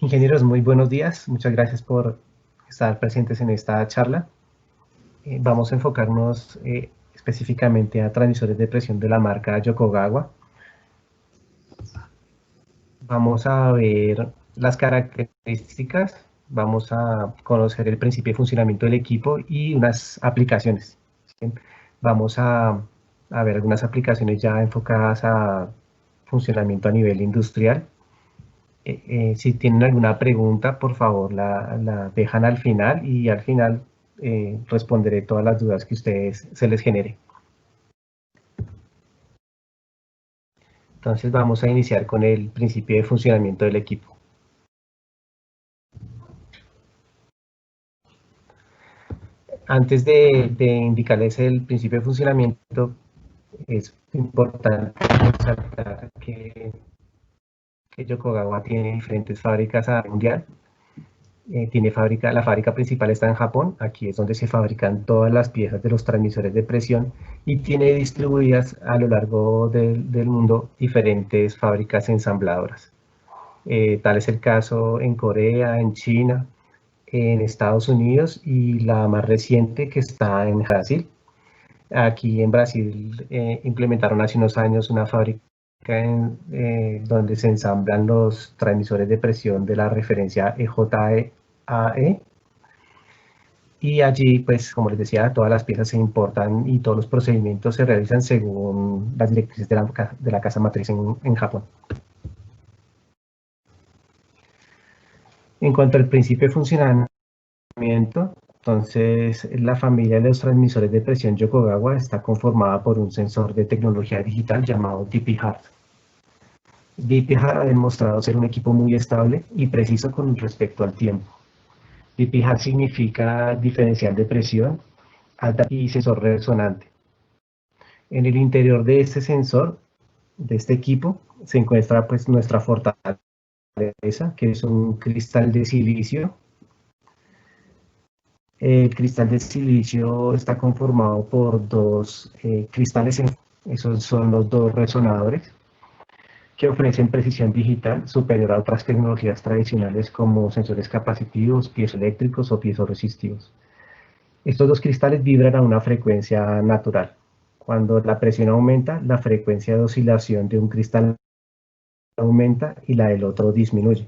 Ingenieros, muy buenos días. Muchas gracias por estar presentes en esta charla. Vamos a enfocarnos específicamente a transmisores de presión de la marca Yokogawa. Vamos a ver las características, vamos a conocer el principio de funcionamiento del equipo y unas aplicaciones. ¿Sí? Vamos a ver algunas aplicaciones ya enfocadas a funcionamiento a nivel industrial. Si tienen alguna pregunta, por favor la dejan al final y al final responderé todas las dudas que ustedes se les genere. Entonces vamos a iniciar con el principio de funcionamiento del equipo. Antes de indicarles el principio de funcionamiento, es importante resaltar que Yokogawa tiene diferentes fábricas a nivel mundial. La fábrica principal está en Japón, aquí es donde se fabrican todas las piezas de los transmisores de presión y tiene distribuidas a lo largo del mundo diferentes fábricas ensambladoras. Tal es el caso en Corea, en China, en Estados Unidos y la más reciente que está en Brasil. Aquí en Brasil implementaron hace unos años una fábrica donde se ensamblan los transmisores de presión de la referencia EJAE. Y allí, pues, como les decía, todas las piezas se importan y todos los procedimientos se realizan según las directrices de la casa matriz en Japón. En cuanto al principio de funcionamiento, entonces la familia de los transmisores de presión Yokogawa está conformada por un sensor de tecnología digital llamado DP-HART. DP-HART ha demostrado ser un equipo muy estable y preciso con respecto al tiempo. DP-HART significa diferencial de presión alta y sensor resonante. En el interior de este sensor, de este equipo, se encuentra pues nuestra fortaleza, que es un cristal de silicio. El cristal de silicio está conformado por dos cristales, esos son los dos resonadores, que ofrecen precisión digital superior a otras tecnologías tradicionales como sensores capacitivos, piezoeléctricos o piezoresistivos. Estos dos cristales vibran a una frecuencia natural. Cuando la presión aumenta, la frecuencia de oscilación de un cristal aumenta y la del otro disminuye.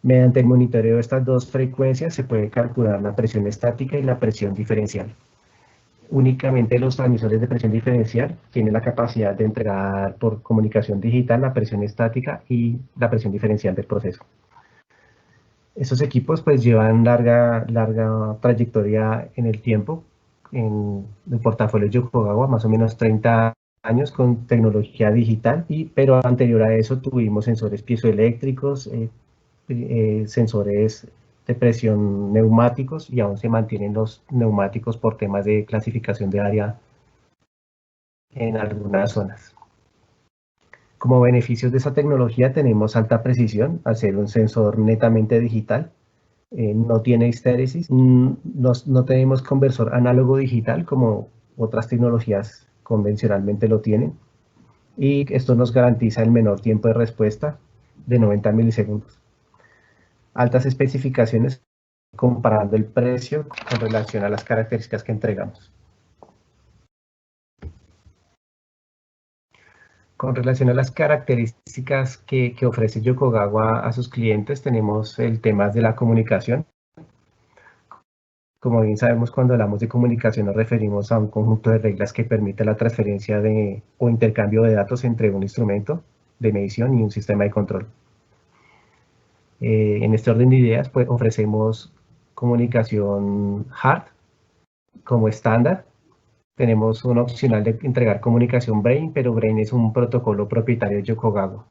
Mediante el monitoreo de estas dos frecuencias se puede calcular la presión estática y la presión diferencial. Únicamente los transmisores de presión diferencial tienen la capacidad de entregar por comunicación digital la presión estática y la presión diferencial del proceso. Estos equipos pues llevan larga trayectoria en el tiempo, en el portafolio Yokogawa, más o menos 30 años con tecnología digital, pero anterior a eso tuvimos sensores piezoeléctricos, sensores de presión neumáticos y aún se mantienen los neumáticos por temas de clasificación de área en algunas zonas. Como beneficios de esta tecnología tenemos alta precisión, al ser un sensor netamente digital, no tiene histéresis, no tenemos conversor análogo digital como otras tecnologías convencionalmente lo tienen, y esto nos garantiza el menor tiempo de respuesta de 90 milisegundos. Altas especificaciones comparando el precio con relación a las características que entregamos. Con relación a las características que ofrece Yokogawa a sus clientes, tenemos el tema de la comunicación. Como bien sabemos, cuando hablamos de comunicación nos referimos a un conjunto de reglas que permite la transferencia o intercambio de datos entre un instrumento de medición y un sistema de control. En este orden de ideas, pues ofrecemos comunicación HART como estándar. Tenemos un opcional de entregar comunicación BRAIN, pero BRAIN es un protocolo propietario de Yokogawa.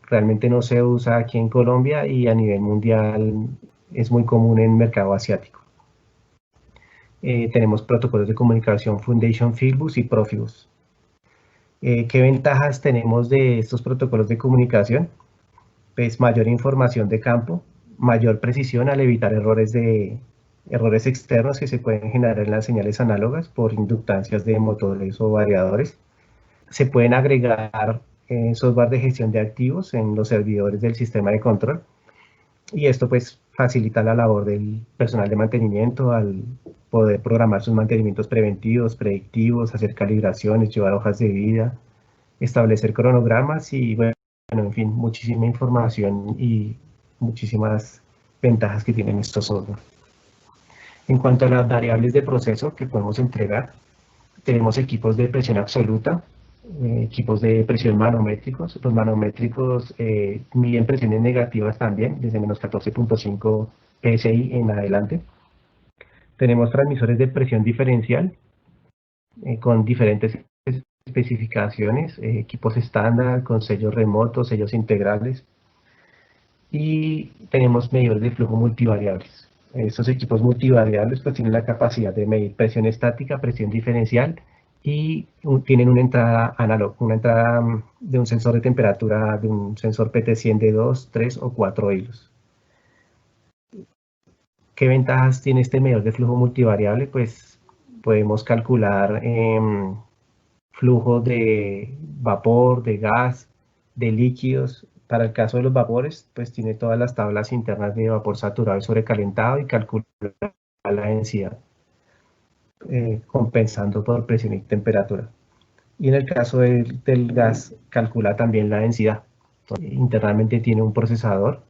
Realmente no se usa aquí en Colombia y a nivel mundial es muy común en el mercado asiático. Tenemos protocolos de comunicación Foundation Fieldbus y Profibus. ¿Qué ventajas tenemos de estos protocolos de comunicación? Pues mayor información de campo, mayor precisión al evitar errores externos que se pueden generar en las señales análogas por inductancias de motores o variadores. Se pueden agregar software de gestión de activos en los servidores del sistema de control. Y esto pues facilita la labor del personal de mantenimiento al poder programar sus mantenimientos preventivos, predictivos, hacer calibraciones, llevar hojas de vida, establecer cronogramas y bueno, en fin, muchísima información y muchísimas ventajas que tienen estos software. En cuanto a las variables de proceso que podemos entregar, tenemos equipos de presión absoluta, equipos de presión manométricos. Los manométricos miden presiones negativas también, desde menos 14.5 PSI en adelante. Tenemos transmisores de presión diferencial con diferentes especificaciones, equipos estándar, con sellos remotos, sellos integrales. Y tenemos medidores de flujo multivariables. Estos equipos multivariables pues tienen la capacidad de medir presión estática, presión diferencial y tienen una entrada análoga, una entrada de un sensor de temperatura, de un sensor PT100 de 2, 3 o 4 hilos. ¿Qué ventajas tiene este medidor de flujo multivariable? Pues podemos calcular flujo de vapor, de gas, de líquidos. Para el caso de los vapores, pues tiene todas las tablas internas de vapor saturado y sobrecalentado y calcula la densidad, compensando por presión y temperatura. Y en el caso del gas, calcula también la densidad. Entonces, internamente tiene un procesador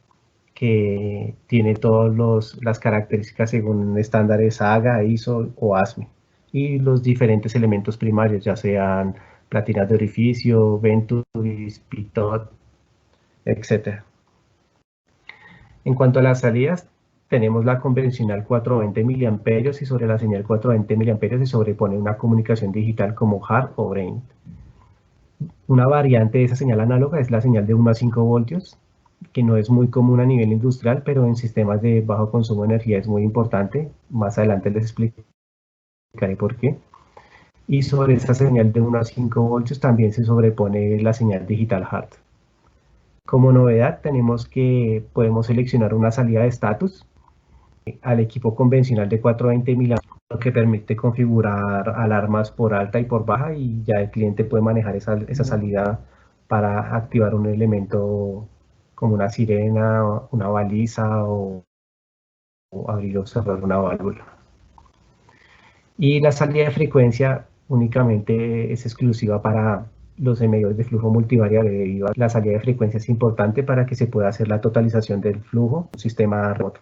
que tiene todas las características según estándares AGA, ISO o ASME y los diferentes elementos primarios, ya sean platinas de orificio, Venturis, Pitot, etc. En cuanto a las salidas, tenemos la convencional 420 mA y sobre la señal 420 mA se sobrepone una comunicación digital como hard o brain. Una variante de esa señal análoga es la señal de 1 a 5 voltios, que no es muy común a nivel industrial, pero en sistemas de bajo consumo de energía es muy importante. Más adelante les explicaré por qué. Y sobre esta señal de 1 a 5 voltios también se sobrepone la señal digital hard. Como novedad tenemos que podemos seleccionar una salida de estatus al equipo convencional de 420 mA, lo que permite configurar alarmas por alta y por baja y ya el cliente puede manejar esa salida para activar un elemento como una sirena, una baliza o abrir o cerrar una válvula. Y la salida de frecuencia únicamente es exclusiva para los medidores de flujo multivariable debido a la salida de frecuencia es importante para que se pueda hacer la totalización del flujo, un sistema remoto.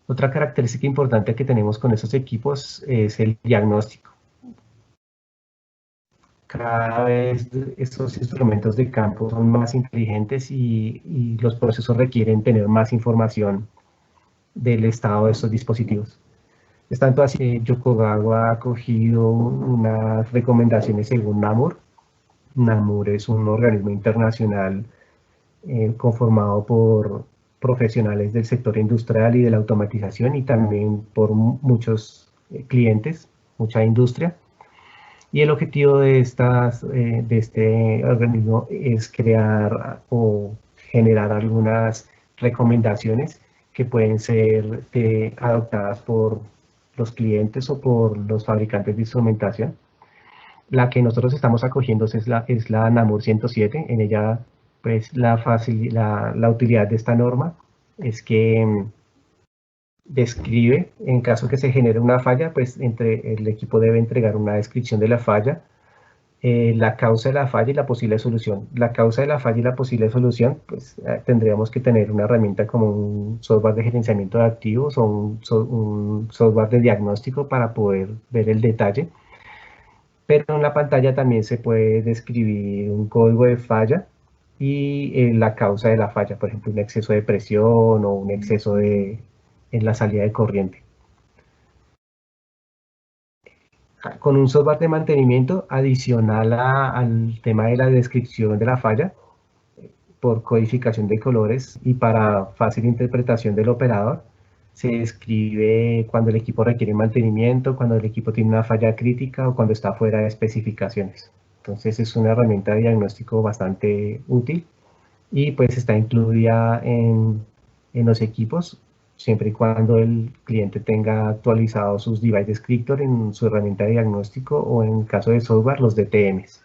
Otra característica importante que tenemos con estos equipos es el diagnóstico. Cada vez estos instrumentos de campo son más inteligentes y los procesos requieren tener más información del estado de estos dispositivos. Es tanto así que Yokogawa ha acogido unas recomendaciones según NAMUR. NAMUR es un organismo internacional conformado por profesionales del sector industrial y de la automatización y también por muchos clientes, mucha industria. Y el objetivo de este organismo es crear o generar algunas recomendaciones que pueden ser adoptadas por los clientes o por los fabricantes de instrumentación. La que nosotros estamos acogiendo es la NAMUR 107. En ella, pues, la utilidad de esta norma es que describe, en caso que se genere una falla, pues el equipo debe entregar una descripción de la falla, la causa de la falla y la posible solución. La causa de la falla y la posible solución, pues tendríamos que tener una herramienta como un software de gerenciamiento de activos o un software de diagnóstico para poder ver el detalle. Pero en la pantalla también se puede describir un código de falla y la causa de la falla, por ejemplo, un exceso de presión o un exceso en la salida de corriente. Con un software de mantenimiento adicional al tema de la descripción de la falla, por codificación de colores y para fácil interpretación del operador, se escribe cuando el equipo requiere mantenimiento, cuando el equipo tiene una falla crítica o cuando está fuera de especificaciones. Entonces es una herramienta de diagnóstico bastante útil y pues está incluida en los equipos siempre y cuando el cliente tenga actualizado sus device descriptor en su herramienta de diagnóstico o en caso de software los DTMs.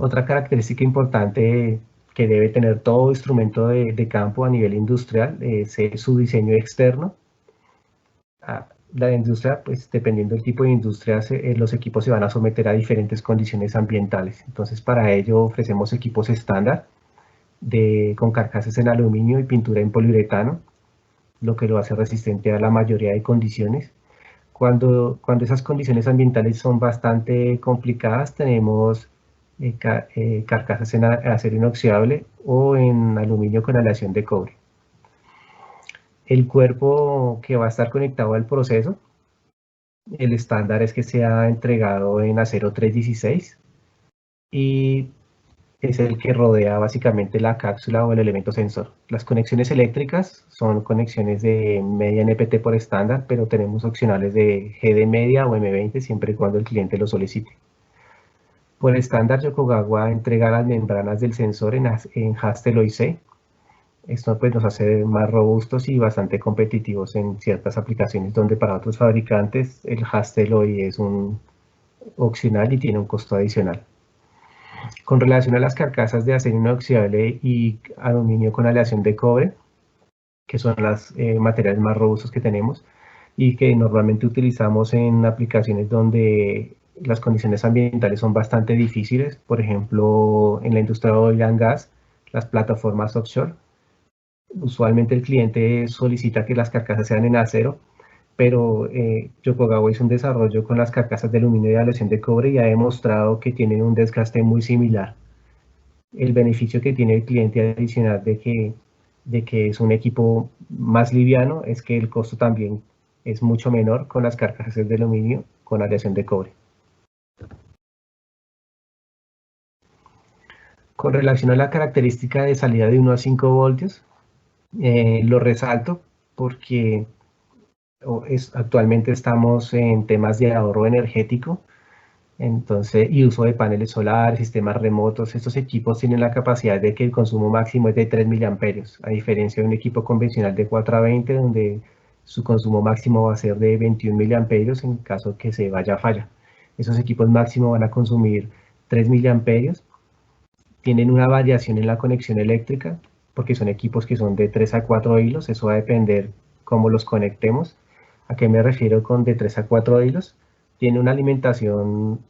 Otra característica importante que debe tener todo instrumento de campo a nivel industrial es su diseño externo. La industria, pues dependiendo del tipo de industria, los equipos se van a someter a diferentes condiciones ambientales. Entonces, para ello ofrecemos equipos estándar con carcasas en aluminio y pintura en poliuretano, lo que lo hace resistente a la mayoría de condiciones. Cuando esas condiciones ambientales son bastante complicadas, tenemos carcasas en acero inoxidable o en aluminio con aleación de cobre. El cuerpo que va a estar conectado al proceso, el estándar es que sea entregado en acero 316 y es el que rodea básicamente la cápsula o el elemento sensor. Las conexiones eléctricas son conexiones de media NPT por estándar, pero tenemos opcionales de GD media o M20 siempre y cuando el cliente lo solicite. Por estándar, Yokogawa entrega las membranas del sensor en Hastel OIC. Esto pues, nos hace más robustos y bastante competitivos en ciertas aplicaciones donde para otros fabricantes el Hastel OI es un opcional y tiene un costo adicional. Con relación a las carcasas de acero inoxidable y aluminio con aleación de cobre, que son los materiales más robustos que tenemos y que normalmente utilizamos en aplicaciones donde las condiciones ambientales son bastante difíciles, por ejemplo, en la industria de oil and gas, las plataformas offshore. Usualmente el cliente solicita que las carcasas sean en acero, pero Yokogawa hizo un desarrollo con las carcasas de aluminio y aleación de cobre y ha demostrado que tienen un desgaste muy similar. El beneficio que tiene el cliente adicional de que es un equipo más liviano es que el costo también es mucho menor con las carcasas de aluminio con aleación de cobre. Con relación a la característica de salida de 1 a 5 voltios, lo resalto porque actualmente estamos en temas de ahorro energético. Entonces, y uso de paneles solares, sistemas remotos, estos equipos tienen la capacidad de que el consumo máximo es de 3 miliamperios, a diferencia de un equipo convencional de 4 a 20, donde su consumo máximo va a ser de 21 miliamperios en caso que se vaya a falla. Esos equipos máximo van a consumir 3 miliamperios, tienen una variación en la conexión eléctrica, porque son equipos que son de 3 a 4 hilos, eso va a depender cómo los conectemos. ¿A qué me refiero con de 3 a 4 hilos? Tiene una alimentación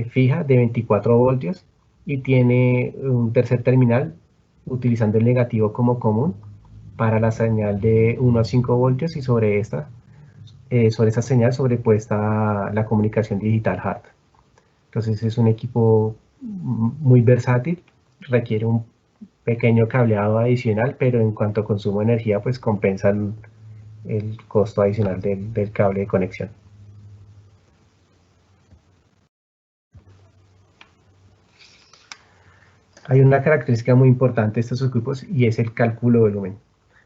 fija de 24 voltios y tiene un tercer terminal utilizando el negativo como común para la señal de 1 a 5 voltios y sobre esa señal sobrepuesta la comunicación digital HART. Entonces es un equipo muy versátil, requiere un pequeño cableado adicional, pero en cuanto a consumo de energía pues compensa el costo adicional del cable de conexión. Hay una característica muy importante de estos equipos y es el cálculo de volumen.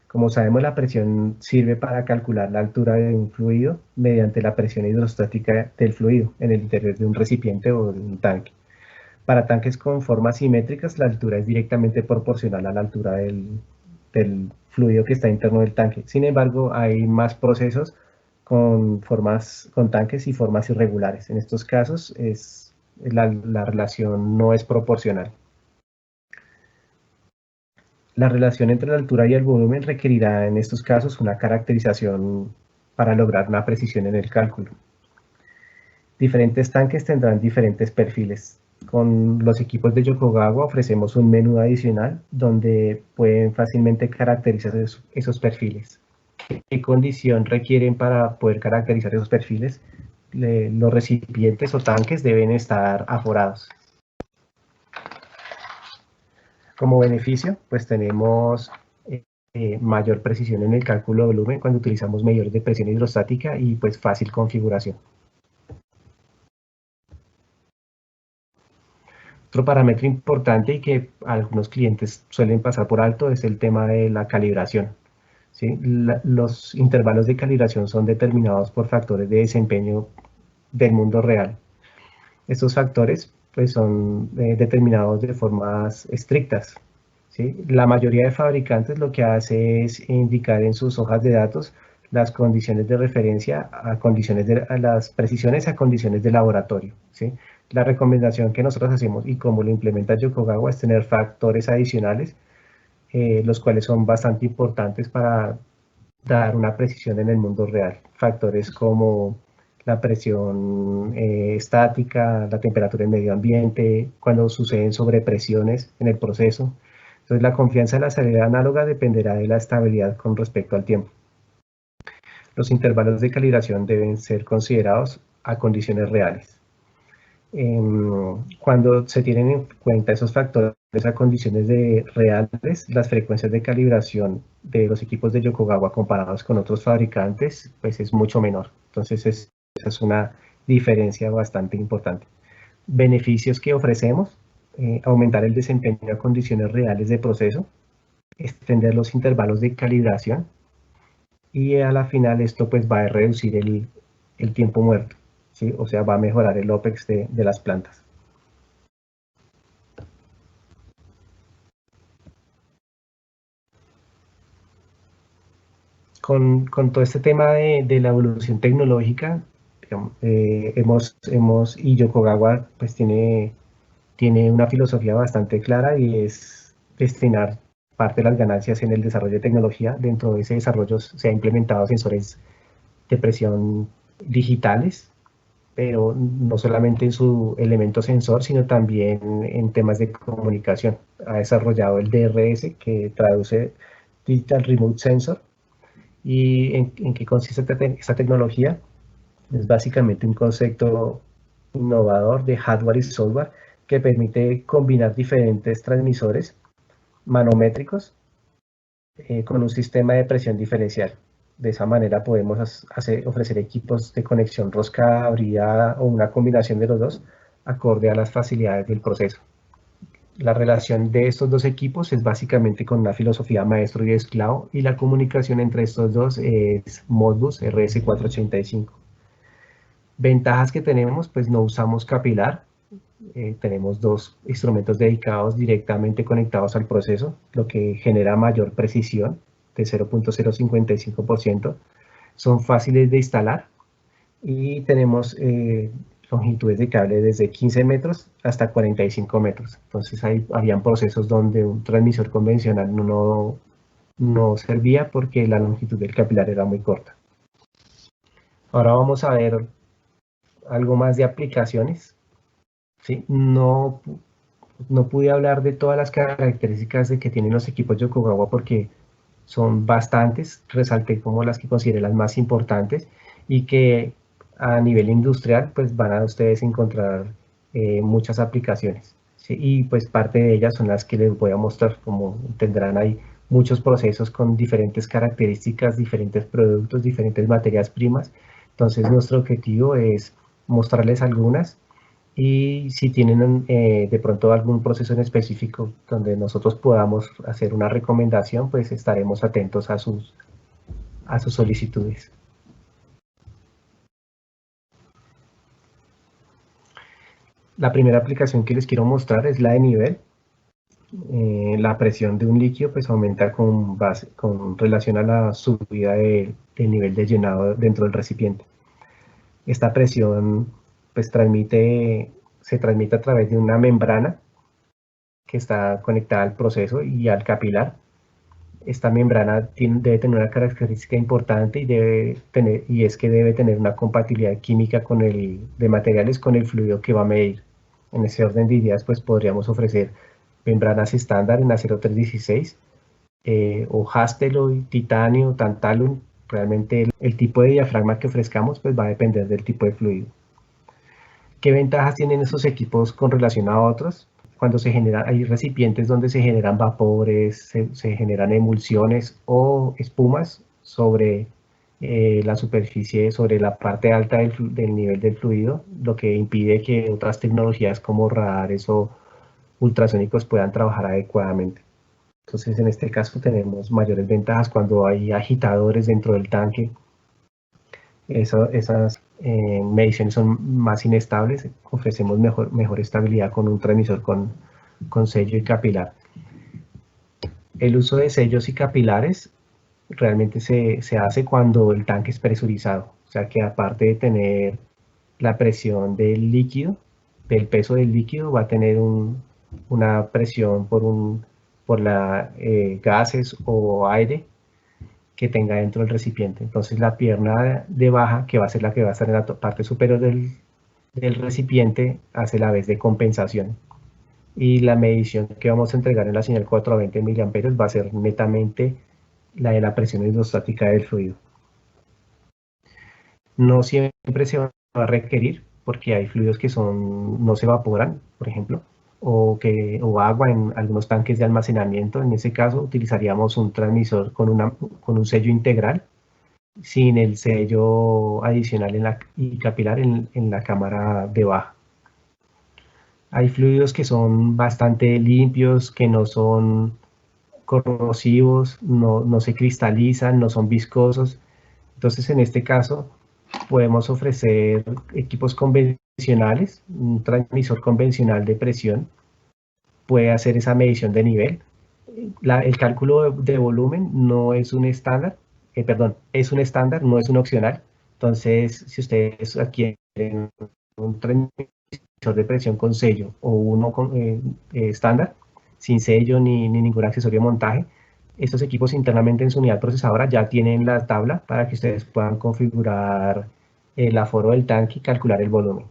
Como sabemos, la presión sirve para calcular la altura de un fluido mediante la presión hidrostática del fluido en el interior de un recipiente o de un tanque. Para tanques con formas simétricas, la altura es directamente proporcional a la altura del fluido que está interno del tanque. Sin embargo, hay más procesos con tanques y formas irregulares. En estos casos, la relación no es proporcional. La relación entre la altura y el volumen requerirá en estos casos una caracterización para lograr una precisión en el cálculo. Diferentes tanques tendrán diferentes perfiles. Con los equipos de Yokogawa ofrecemos un menú adicional donde pueden fácilmente caracterizar esos perfiles. ¿Qué condición requieren para poder caracterizar esos perfiles? Los recipientes o tanques deben estar aforados. Como beneficio, pues tenemos mayor precisión en el cálculo de volumen cuando utilizamos medidores de presión hidrostática y pues fácil configuración. Otro parámetro importante y que algunos clientes suelen pasar por alto es el tema de la calibración. ¿Sí? Los intervalos de calibración son determinados por factores de desempeño del mundo real. Estos factores pues, son determinados de formas estrictas. ¿Sí? La mayoría de fabricantes lo que hace es indicar en sus hojas de datos las condiciones de referencia a las precisiones a condiciones de laboratorio. ¿Sí? La recomendación que nosotros hacemos y como lo implementa Yokogawa es tener factores adicionales, los cuales son bastante importantes para dar una precisión en el mundo real. Factores como la presión estática, la temperatura del medio ambiente, cuando suceden sobrepresiones en el proceso. Entonces la confianza en la salida análoga dependerá de la estabilidad con respecto al tiempo. Los intervalos de calibración deben ser considerados a condiciones reales. Cuando se tienen en cuenta esos factores a condiciones reales, las frecuencias de calibración de los equipos de Yokogawa comparados con otros fabricantes, pues es mucho menor. Entonces esa es una diferencia bastante importante. Beneficios que ofrecemos: aumentar el desempeño a condiciones reales de proceso, extender los intervalos de calibración, y a la final esto pues va a reducir el tiempo muerto, ¿sí? O sea, va a mejorar el OPEX de las plantas. Con todo este tema de la evolución tecnológica, digamos, y Yokogawa pues tiene una filosofía bastante clara, y es destinar parte de las ganancias en el desarrollo de tecnología. Dentro de ese desarrollo se ha implementado sensores de presión digitales, pero no solamente en su elemento sensor, sino también en temas de comunicación. Ha desarrollado el DRS, que traduce Digital Remote Sensor. ¿Y en qué consiste esta tecnología? Es básicamente un concepto innovador de hardware y software que permite combinar diferentes transmisores manométricos con un sistema de presión diferencial. De esa manera podemos ofrecer equipos de conexión rosca brillada o una combinación de los dos, acorde a las facilidades del proceso. La relación de estos dos equipos es básicamente con una filosofía maestro y esclavo, y la comunicación entre estos dos es Modbus RS485. Ventajas que tenemos: pues no usamos capilar, tenemos dos instrumentos dedicados directamente conectados al proceso, lo que genera mayor precisión de 0.055%. Son fáciles de instalar y tenemos longitudes de cable desde 15 metros hasta 45 metros. Entonces habían procesos donde un transmisor convencional no servía porque la longitud del capilar era muy corta. Ahora vamos a ver algo más de aplicaciones. ¿Sí? No pude hablar de todas las características de que tienen los equipos Yokogawa porque son bastantes. Resalté como las que consideré las más importantes y que a nivel industrial pues van a ustedes encontrar muchas aplicaciones, ¿sí? Y pues parte de ellas son las que les voy a mostrar. Como tendrán ahí muchos procesos con diferentes características, diferentes productos, diferentes materias primas. Entonces nuestro objetivo es mostrarles algunas, y si tienen de pronto algún proceso en específico donde nosotros podamos hacer una recomendación, pues estaremos atentos a sus solicitudes. La primera aplicación que les quiero mostrar es la de nivel. La presión de un líquido pues aumenta con relación a la subida del nivel de llenado dentro del recipiente. Esta presión pues se transmite a través de una membrana que está conectada al proceso y al capilar. Esta membrana debe tener una característica importante, y es que debe tener una compatibilidad química de materiales con el fluido que va a medir. En ese orden de ideas, pues podríamos ofrecer membranas estándar en acero 316, o Hastelloy, titanio, tantalum. Realmente el tipo de diafragma que ofrezcamos pues va a depender del tipo de fluido. ¿Qué ventajas tienen esos equipos con relación a otros? Cuando hay recipientes donde se generan vapores, se generan emulsiones o espumas sobre la superficie, sobre la parte alta del nivel del fluido, lo que impide que otras tecnologías como radares o ultrasónicos puedan trabajar adecuadamente. Entonces, en este caso tenemos mayores ventajas cuando hay agitadores dentro del tanque. Esas mediciones son más inestables. Ofrecemos mejor estabilidad con un transmisor con sello y capilar. El uso de sellos y capilares realmente se hace cuando el tanque es presurizado. O sea que aparte de tener la presión del líquido, del peso del líquido va a tener una presión por gases o aire que tenga dentro del recipiente. Entonces la pierna de baja, que va a ser la que va a estar en la parte superior del recipiente, hace la vez de compensación. Y la medición que vamos a entregar en la señal 420 mA va a ser netamente la de la presión hidrostática del fluido. No siempre se va a requerir, porque hay fluidos que no se evaporan, por ejemplo, o agua en algunos tanques de almacenamiento. En ese caso utilizaríamos un transmisor con un sello integral, sin el sello adicional y capilar en la cámara de baja. Hay fluidos que son bastante limpios, que no son corrosivos, no se cristalizan, no son viscosos. Entonces, en este caso, podemos ofrecer equipos convencionales, un transmisor convencional de presión, puede hacer esa medición de nivel. El cálculo de volumen no es un estándar, es un estándar, no es un opcional. Entonces, si ustedes adquieren un transmisor de presión con sello o uno estándar, sin sello ni ningún accesorio de montaje, estos equipos internamente en su unidad procesadora ya tienen la tabla para que ustedes puedan configurar el aforo del tanque y calcular el volumen.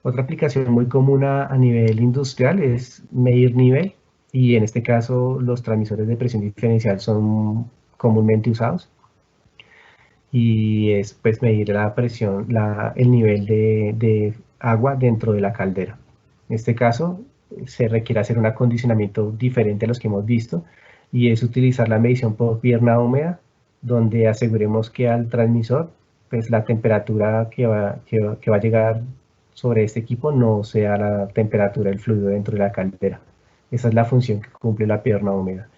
Otra aplicación muy común a nivel industrial es medir nivel, y en este caso los transmisores de presión diferencial son comúnmente usados, y es pues medir la presión, el nivel de agua dentro de la caldera. En este caso se requiere hacer un acondicionamiento diferente a los que hemos visto, y es utilizar la medición por pierna húmeda, donde aseguremos que al transmisor pues la temperatura que va a llegar sobre este equipo no sea la temperatura del fluido dentro de la caldera. Esa es la función que cumple la pierna húmeda.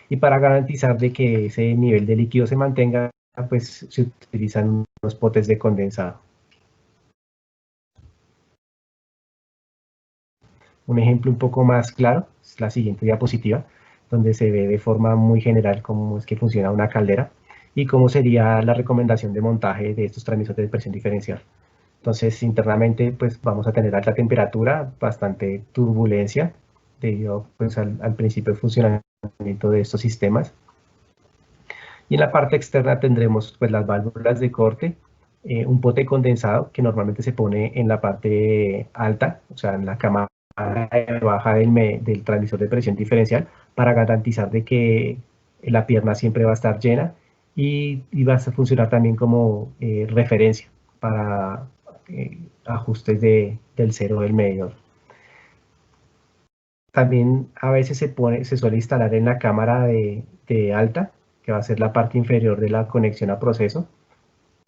Y para garantizar de que ese nivel de líquido se mantenga, pues se utilizan unos potes de condensado. Un ejemplo un poco más claro es la siguiente diapositiva, donde se ve de forma muy general cómo es que funciona una caldera y cómo sería la recomendación de montaje de estos transmisores de presión diferencial. Entonces, internamente, pues vamos a tener alta temperatura, bastante turbulencia, debido pues, al principio de funcionamiento de estos sistemas. Y en la parte externa tendremos pues, las válvulas de corte, un pote condensado que normalmente se pone en la parte alta, o sea, en la cámara baja del transmisor de presión diferencial, para garantizar de que la pierna siempre va a estar llena, y va a funcionar también como referencia para ajustes del cero del medidor. También a veces se suele instalar en la cámara de alta, que va a ser la parte inferior de la conexión a proceso,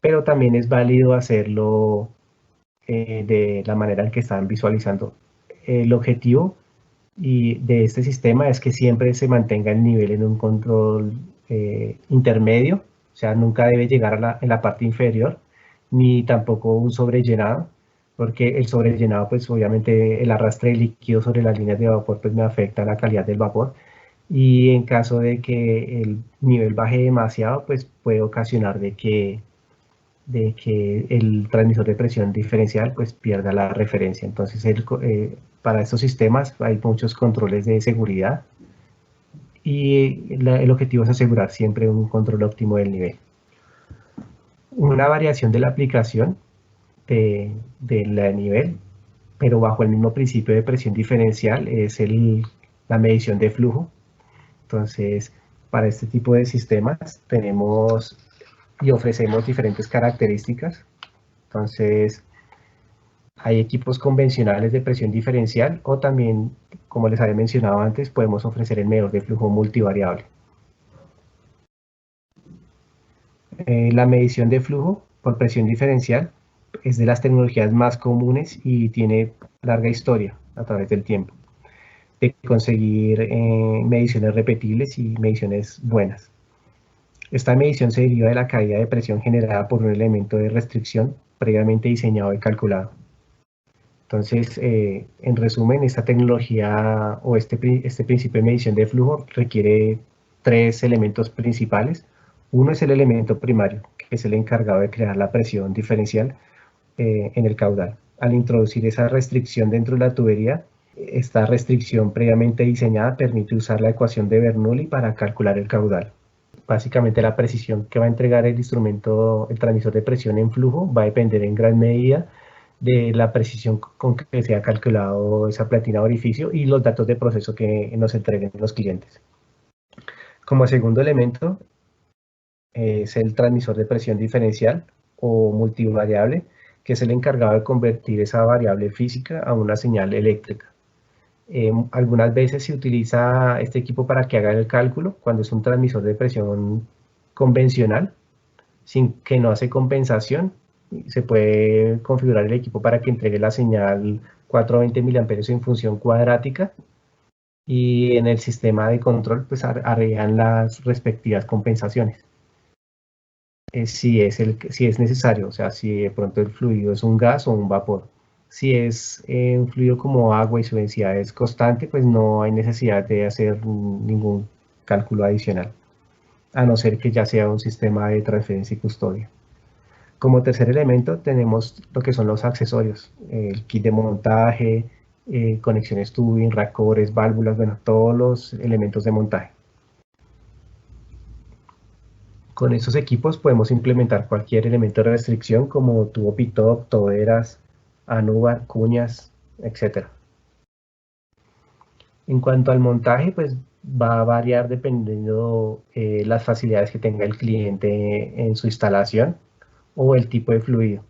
pero también es válido hacerlo de la manera en que están visualizando. El objetivo de este sistema es que siempre se mantenga el nivel en un control intermedio, o sea, nunca debe llegar en la parte inferior, ni tampoco un sobrellenado, porque el sobrellenado, pues obviamente el arrastre de líquido sobre las líneas de vapor, pues me afecta la calidad del vapor, y en caso de que el nivel baje demasiado, pues puede ocasionar de que el transmisor de presión diferencial pues pierda la referencia. Entonces para estos sistemas hay muchos controles de seguridad, y el objetivo es asegurar siempre un control óptimo del nivel. Una variación de la aplicación del nivel, pero bajo el mismo principio de presión diferencial, es la medición de flujo. Entonces, para este tipo de sistemas tenemos y ofrecemos diferentes características. Entonces, hay equipos convencionales de presión diferencial, o también, como les había mencionado antes, podemos ofrecer el medidor de flujo multivariable. La medición de flujo por presión diferencial es de las tecnologías más comunes y tiene larga historia a través del tiempo de conseguir mediciones repetibles y mediciones buenas. Esta medición se deriva de la caída de presión generada por un elemento de restricción previamente diseñado y calculado. Entonces, en resumen, esta tecnología o este principio de medición de flujo requiere tres elementos principales. Uno es el elemento primario, que es el encargado de crear la presión diferencial en el caudal. Al introducir esa restricción dentro de la tubería, esta restricción previamente diseñada permite usar la ecuación de Bernoulli para calcular el caudal. Básicamente la precisión que va a entregar el instrumento, el transmisor de presión en flujo, va a depender en gran medida de la precisión con que se ha calculado esa platina de orificio y los datos de proceso que nos entreguen los clientes. Como segundo elemento es el transmisor de presión diferencial o multivariable, que es el encargado de convertir esa variable física a una señal eléctrica. Algunas veces se utiliza este equipo para que haga el cálculo cuando es un transmisor de presión convencional, sin que no hace compensación. Se puede configurar el equipo para que entregue la señal 420 mA en función cuadrática y en el sistema de control pues agregan las respectivas compensaciones. Si es necesario, o sea, si de pronto el fluido es un gas o un vapor. Si es un fluido como agua y su densidad es constante, pues no hay necesidad de hacer ningún cálculo adicional, a no ser que ya sea un sistema de transferencia y custodia. Como tercer elemento tenemos lo que son los accesorios, el kit de montaje, conexiones tubing, racores, válvulas, bueno, todos los elementos de montaje. Con estos equipos podemos implementar cualquier elemento de restricción como tubo pitop, toberas, anúbar, cuñas, etc. En cuanto al montaje, pues va a variar dependiendo las facilidades que tenga el cliente en su instalación o el tipo de fluido.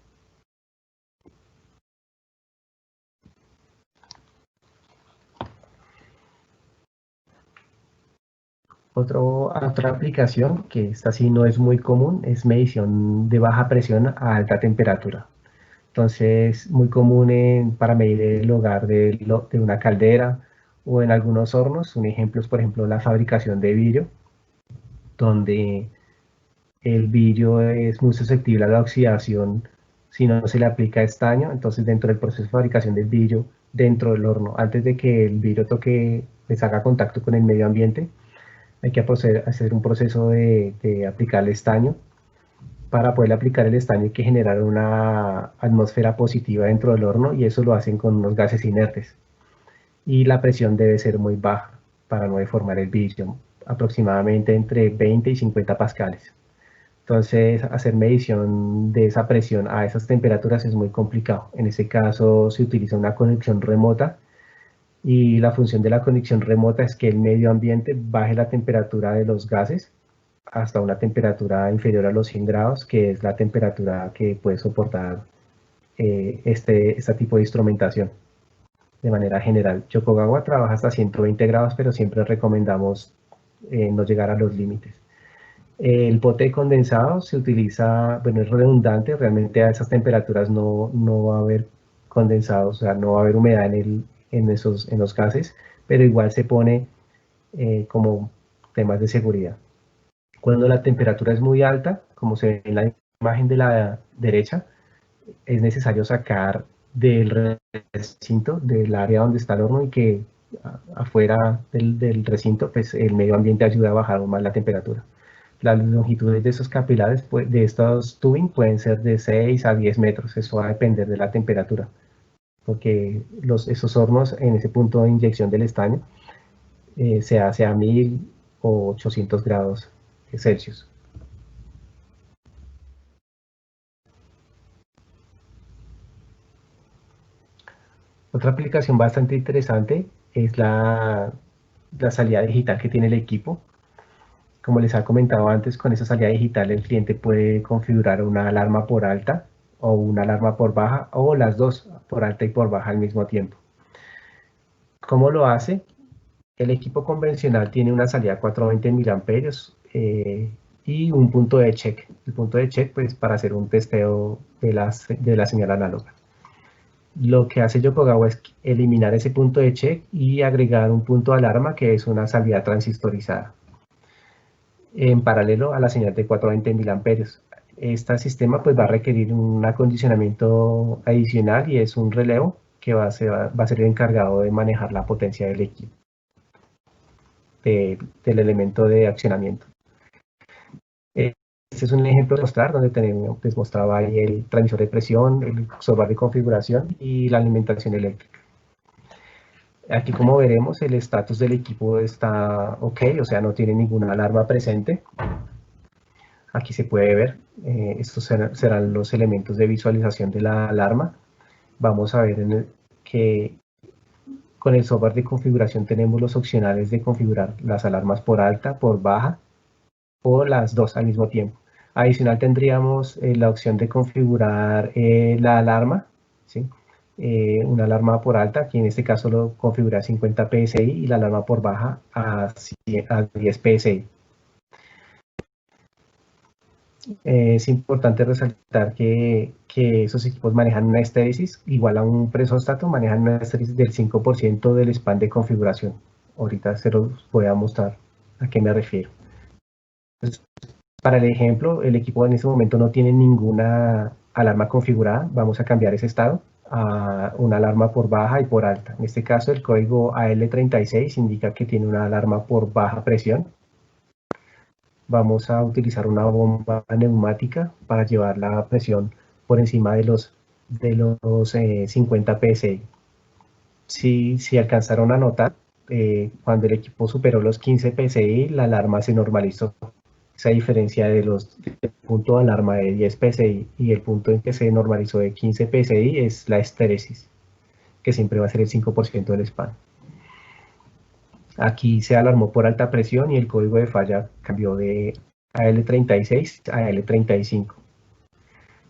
Otra aplicación que esta sí no es muy común es medición de baja presión a alta temperatura. Entonces, muy común para medir el hogar de una caldera o en algunos hornos. Un ejemplo es, por ejemplo, la fabricación de vidrio, donde el vidrio es muy susceptible a la oxidación si no se le aplica estaño. Entonces, dentro del proceso de fabricación del vidrio, dentro del horno, antes de que el vidrio les haga contacto con el medio ambiente, hay que hacer un proceso de aplicarle estaño. Para poder aplicar el estaño hay que generar una atmósfera positiva dentro del horno y eso lo hacen con unos gases inertes. Y la presión debe ser muy baja para no deformar el vidrio, aproximadamente entre 20 y 50 pascales. Entonces, hacer medición de esa presión a esas temperaturas es muy complicado. En ese caso, se utiliza una conexión remota y la función de la conexión remota es que el medio ambiente baje la temperatura de los gases hasta una temperatura inferior a los 100 grados, que es la temperatura que puede soportar este tipo de instrumentación. De manera general, Yokogawa trabaja hasta 120 grados, pero siempre recomendamos no llegar a los límites. El pote de condensado se utiliza, bueno, es redundante, realmente a esas temperaturas no va a haber condensado, o sea, no va a haber humedad en los gases, pero igual se pone como temas de seguridad. Cuando la temperatura es muy alta, como se ve en la imagen de la derecha, es necesario sacar del recinto, del área donde está el horno y que afuera del recinto, pues el medio ambiente ayuda a bajar aún más la temperatura. Las longitudes de esos capilares, de estos tubing, pueden ser de 6 a 10 metros, eso va a depender de la temperatura, porque esos hornos en ese punto de inyección del estaño se hace a 1000 o 800 grados Celsius. Otra aplicación bastante interesante es la salida digital que tiene el equipo. Como les ha comentado antes, con esa salida digital el cliente puede configurar una alarma por alta o una alarma por baja o las dos, por alta y por baja al mismo tiempo. ¿Cómo lo hace? El equipo convencional tiene una salida 420 miliamperios y un punto de check. El punto de check, pues, para hacer un testeo de la señal análoga. Lo que hace Yokogawa es eliminar ese punto de check y agregar un punto de alarma que es una salida transistorizada en paralelo a la señal de 420 miliamperios. Este sistema pues va a requerir un acondicionamiento adicional y es un relevo que va a ser el encargado de manejar la potencia del equipo, del elemento de accionamiento. Este es un ejemplo de mostrar donde tenemos, les mostraba ahí el transmisor de presión, el software de configuración y la alimentación eléctrica. Aquí, como veremos, el estatus del equipo está ok, o sea, no tiene ninguna alarma presente. Aquí se puede ver, estos serán los elementos de visualización de la alarma. Vamos a ver que con el software de configuración tenemos los opcionales de configurar las alarmas por alta, por baja o las dos al mismo tiempo. Adicional tendríamos la opción de configurar la alarma, ¿sí? Una alarma por alta, aquí en este caso lo configura a 50 PSI y la alarma por baja a 10 PSI. Es importante resaltar que esos equipos manejan una estéresis igual a un presóstato, manejan una estéresis del 5% del span de configuración. Ahorita se los voy a mostrar a qué me refiero. Entonces, para el ejemplo, el equipo en este momento no tiene ninguna alarma configurada. Vamos a cambiar ese estado a una alarma por baja y por alta. En este caso, el código AL36 indica que tiene una alarma por baja presión. Vamos a utilizar una bomba neumática para llevar la presión por encima de los 50 PSI. Si alcanzaron a notar, cuando el equipo superó los 15 PSI, la alarma se normalizó. Esa diferencia del punto de alarma de 10 PSI y el punto en que se normalizó de 15 PSI es la estéresis, que siempre va a ser el 5% del span. Aquí se alarmó por alta presión y el código de falla cambió de AL36 a AL35.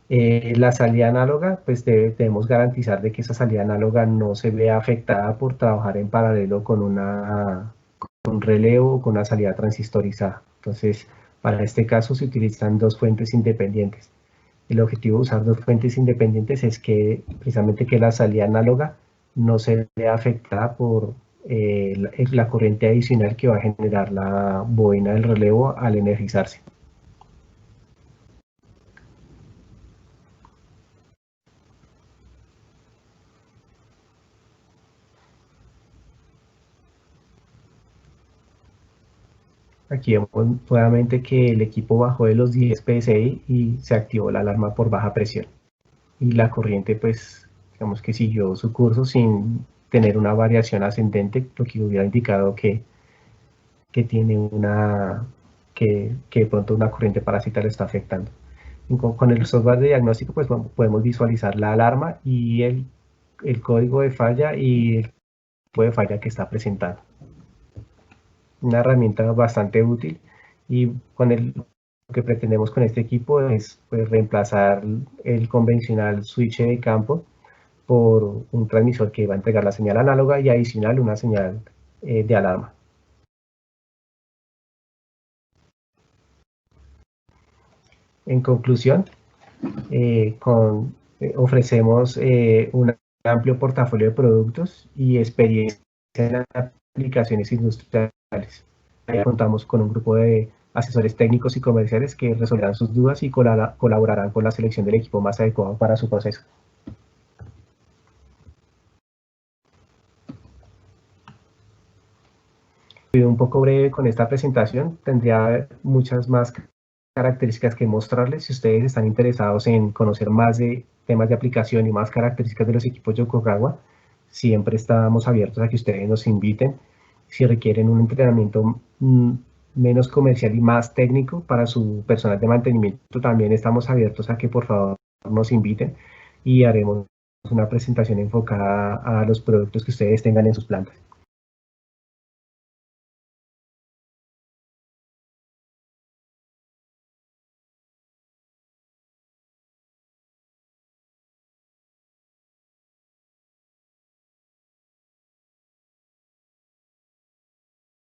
La salida análoga, pues debemos garantizar de que esa salida análoga no se vea afectada por trabajar en paralelo con un relevo o con una salida transistorizada. Entonces, para este caso se utilizan dos fuentes independientes. El objetivo de usar dos fuentes independientes es que precisamente que la salida análoga no se vea afectada por la corriente adicional que va a generar la bobina del relevo al energizarse. Aquí vemos nuevamente que el equipo bajó de los 10 PSI y se activó la alarma por baja presión. Y la corriente, pues, digamos que siguió su curso sin tener una variación ascendente, lo que hubiera indicado que tiene que de pronto una corriente parasital le está afectando. Con el software de diagnóstico, pues podemos visualizar la alarma y el código de falla y el tipo de falla que está presentando. Una herramienta bastante útil y lo que pretendemos con este equipo es pues, reemplazar el convencional switch de campo por un transmisor que va a entregar la señal análoga y adicional una señal de alarma. En conclusión, ofrecemos un amplio portafolio de productos y experiencia en aplicaciones industriales. Ahí contamos con un grupo de asesores técnicos y comerciales que resolverán sus dudas y colaborarán con la selección del equipo más adecuado para su proceso. Un poco breve con esta presentación, tendría muchas más características que mostrarles. Si ustedes están interesados en conocer más de temas de aplicación y más características de los equipos Yokogawa, siempre estamos abiertos a que ustedes nos inviten. Si requieren un entrenamiento menos comercial y más técnico para su personal de mantenimiento, también estamos abiertos a que por favor nos inviten y haremos una presentación enfocada a los productos que ustedes tengan en sus plantas.